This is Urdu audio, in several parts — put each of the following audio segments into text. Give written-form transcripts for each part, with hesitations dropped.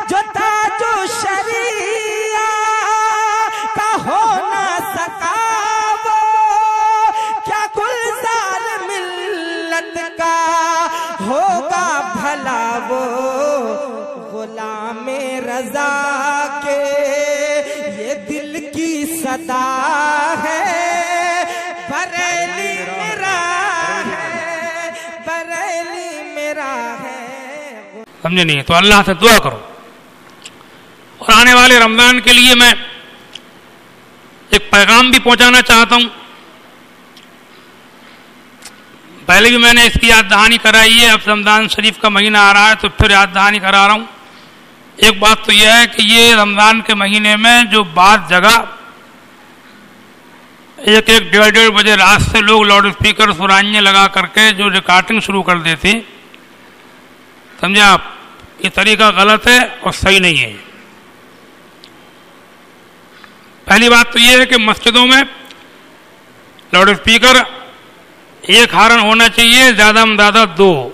جو تاج و شریعہ کا ہو نہ سکا وہ کیا گلزار ملت کا ہوگا بھلا وہ غلام رضا کے یہ دل کی صدا ہے بریلی میرا ہے بریلی میرا ہے. سمجھے نہیں؟ تو اللہ سے دعا کرو. اور آنے والے رمضان کے لیے میں ایک پیغام بھی پہنچانا چاہتا ہوں. پہلے بھی میں نے اس کی یاد دہانی کرائی ہے. اب رمضان شریف کا مہینہ آ رہا ہے تو پھر یاد دہانی کرا رہا ہوں. ایک بات تو یہ ہے کہ یہ رمضان کے مہینے میں جو بعض جگہ 1-1, 1:30 بجے رات سے لوگ لاؤڈ اسپیکر سرائیاں لگا کر کے جو ریکارڈنگ شروع کر دیتے، سمجھے آپ، یہ طریقہ غلط ہے اور صحیح نہیں ہے. پہلی بات تو یہ ہے کہ مسجدوں میں لاؤڈ اسپیکر 1 ہارن ہونا چاہیے، زیادہ میں زیادہ 2.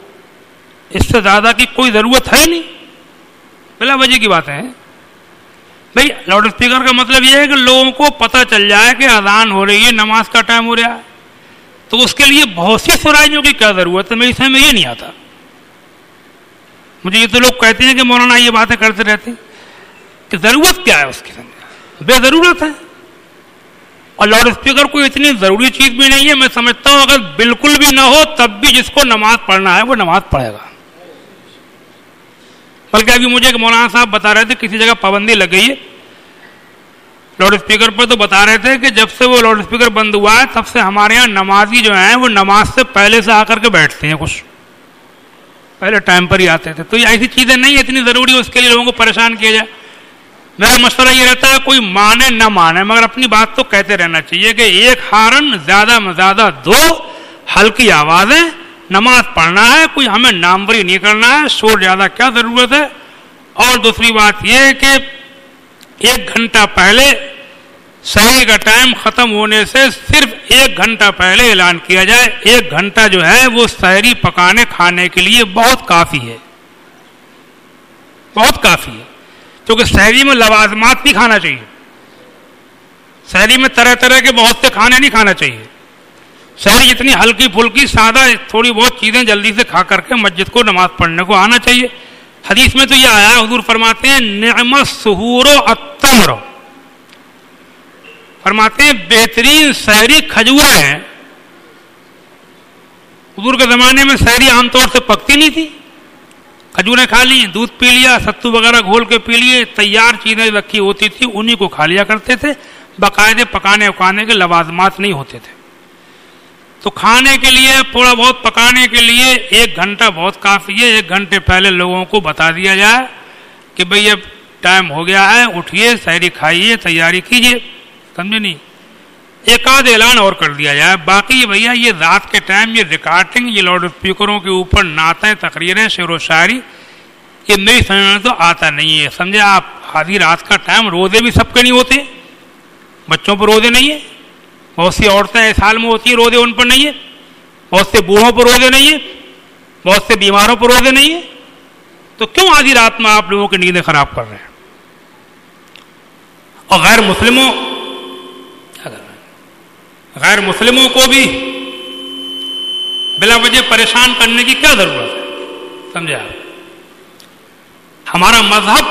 اس سے زیادہ کی کوئی ضرورت ہے نہیں، بلا وجہ کی بات ہے. بھئی لاؤڈ اسپیکر کا مطلب یہ ہے کہ لوگوں کو پتہ چل جائے کہ اذان ہو رہی ہے، نماز کا ٹائم ہو رہا ہے. تو اس کے لیے بہت سی سرائیوں کی کیا ضرورت ہے؟ میری سمجھ میں یہ نہیں آتا. مجھے یہ تو لوگ کہتے ہیں کہ مولانا یہ باتیں کرتے رہتے کہ ضرورت کیا ہے اس کی، بے ضرورت ہے. اور لاؤڈ اسپیکر کوئی اتنی ضروری چیز بھی نہیں ہے. میں سمجھتا ہوں اگر بالکل بھی نہ ہو تب بھی جس کو نماز پڑھنا ہے وہ نماز پڑھے گا. بلکہ ابھی مجھے مولانا صاحب بتا رہے تھے کسی جگہ پابندی لگ گئی ہے لاؤڈ اسپیکر پر، تو بتا رہے تھے کہ جب سے وہ لاؤڈ اسپیکر بند ہوا ہے تب سے ہمارے یہاں نمازی جو ہیں وہ نماز سے پہلے سے آ کر کے بیٹھتے ہیں، کچھ پہلے ٹائم پر ہی آتے تھے. تو یہ ایسی چیزیں نہیں اتنی ضروری اس کے لیے لوگوں کو پریشان کیا جائے. میرا مشورہ یہ رہتا ہے کوئی مانے نہ مانے مگر اپنی بات تو کہتے رہنا چاہیے کہ 1 ہارن، زیادہ میں زیادہ 2 ہلکی آوازیں، نماز پڑھنا ہے، کوئی ہمیں ناموری نہیں کرنا ہے، شور زیادہ کیا ضرورت ہے. اور دوسری بات یہ ہے کہ 1 گھنٹہ پہلے سحری کا ٹائم ختم ہونے سے صرف 1 گھنٹہ پہلے اعلان کیا جائے. 1 گھنٹہ جو ہے وہ سحری پکانے کھانے کے لیے بہت کافی ہے، بہت کافی ہے. کیونکہ سحری میں لوازمات نہیں کھانا چاہیے، سحری میں طرح طرح کے بہت سے کھانے نہیں کھانا چاہیے. سحری جتنی ہلکی پھلکی سادہ تھوڑی بہت چیزیں جلدی سے کھا کر کے مسجد کو نماز پڑھنے کو آنا چاہیے. حدیث میں تو یہ آیا، حضور فرماتے ہیں نعم السحور التمر، فرماتے ہیں بہترین سحری کھجوریں ہیں. حضور کے زمانے میں سحری عام طور سے پکتی نہیں تھی، کھجوریں کھا لی، دودھ پی لیا، ستو وغیرہ گھول کے پی لیے، تیار چیزیں رکھی ہوتی تھی انہی کو کھا لیا کرتے تھے. باقاعدے پکانے اکانے کے لوازمات نہیں ہوتے تھے. تو کھانے کے لیے تھوڑا بہت پکانے کے لیے 1 گھنٹہ بہت کافی ہے. 1 گھنٹے پہلے لوگوں کو بتا دیا جائے کہ بھئی اب ٹائم ہو گیا ہے، اٹھیے، سحری کھائیے، تیاری کیجیے. سمجھے نہیں؟ 1 آدھ اعلان اور کر دیا جائے. باقی بھیا یہ رات کے ٹائم یہ ریکارڈنگ، یہ لاؤڈ اسپیکروں کے اوپر نعتیں، تقریریں، شعر و شاعری، یہ میری سمجھ میں تو آتا نہیں ہے. سمجھے آپ؟ آدھی رات کا ٹائم، روزے بھی سب کے نہیں ہوتے، بچوں پر روزے نہیں ہے، بہت سی عورتیں اس حال میں ہوتی ہیں روزے ان پر نہیں ہے، بہت سے بوڑھوں پر روزے نہیں ہے، بہت سے بیماروں پر روزے نہیں ہے. تو کیوں آدھی رات میں آپ لوگوں کی نیندیں خراب کر رہے ہیں؟ اور غیر مسلموں کو بھی بلا وجہ پریشان کرنے کی کیا ضرورت ہے؟ سمجھے آپ؟ ہمارا مذہب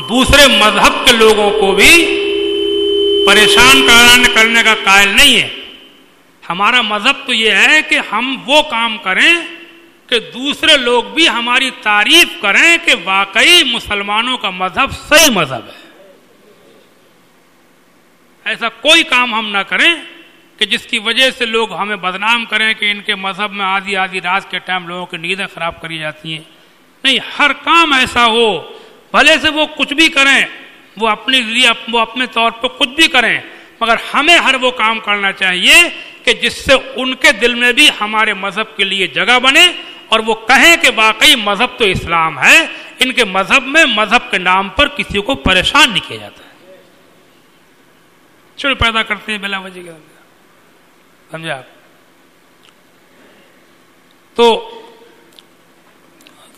دوسرے مذہب کے لوگوں کو بھی پریشان کرنے کا قائل نہیں ہے. ہمارا مذہب تو یہ ہے کہ ہم وہ کام کریں کہ دوسرے لوگ بھی ہماری تعریف کریں کہ واقعی مسلمانوں کا مذہب صحیح مذہب ہے. ایسا کوئی کام ہم نہ کریں کہ جس کی وجہ سے لوگ ہمیں بدنام کریں کہ ان کے مذہب میں آدھی رات کے ٹائم لوگوں کی نیندیں خراب کری جاتی ہیں. نہیں، ہر کام ایسا ہو، بھلے سے وہ کچھ بھی کریں، وہ اپنے لیے وہ اپنے طور پہ کچھ بھی کریں، مگر ہمیں ہر وہ کام کرنا چاہیے کہ جس سے ان کے دل میں بھی ہمارے مذہب کے لیے جگہ بنے اور وہ کہیں کہ واقعی مذہب تو اسلام ہے. ان کے مذہب میں مذہب کے نام پر کسی کو پریشان نہیں کیا جاتا ہے، چڑ پیدا کرتے ہیں بلا وجہ کے. سمجھے آپ؟ تو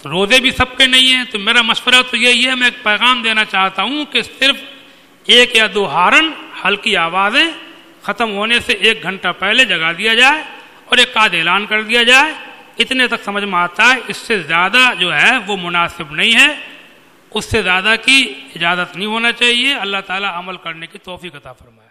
روزے بھی سب کے نہیں ہیں، تو میرا مشورہ تو یہی ہے، میں ایک پیغام دینا چاہتا ہوں کہ صرف 1 یا 2 ہارن ہلکی آوازیں ختم ہونے سے 1 گھنٹہ پہلے جگا دیا جائے اور ایک آدھ اعلان کر دیا جائے، اتنے تک سمجھ میں آتا ہے۔ اس سے زیادہ جو ہے وہ مناسب نہیں ہے، اس سے زیادہ کی اجازت نہیں ہونا چاہیے۔ اللہ تعالیٰ عمل کرنے کی توفیق عطا فرمائے۔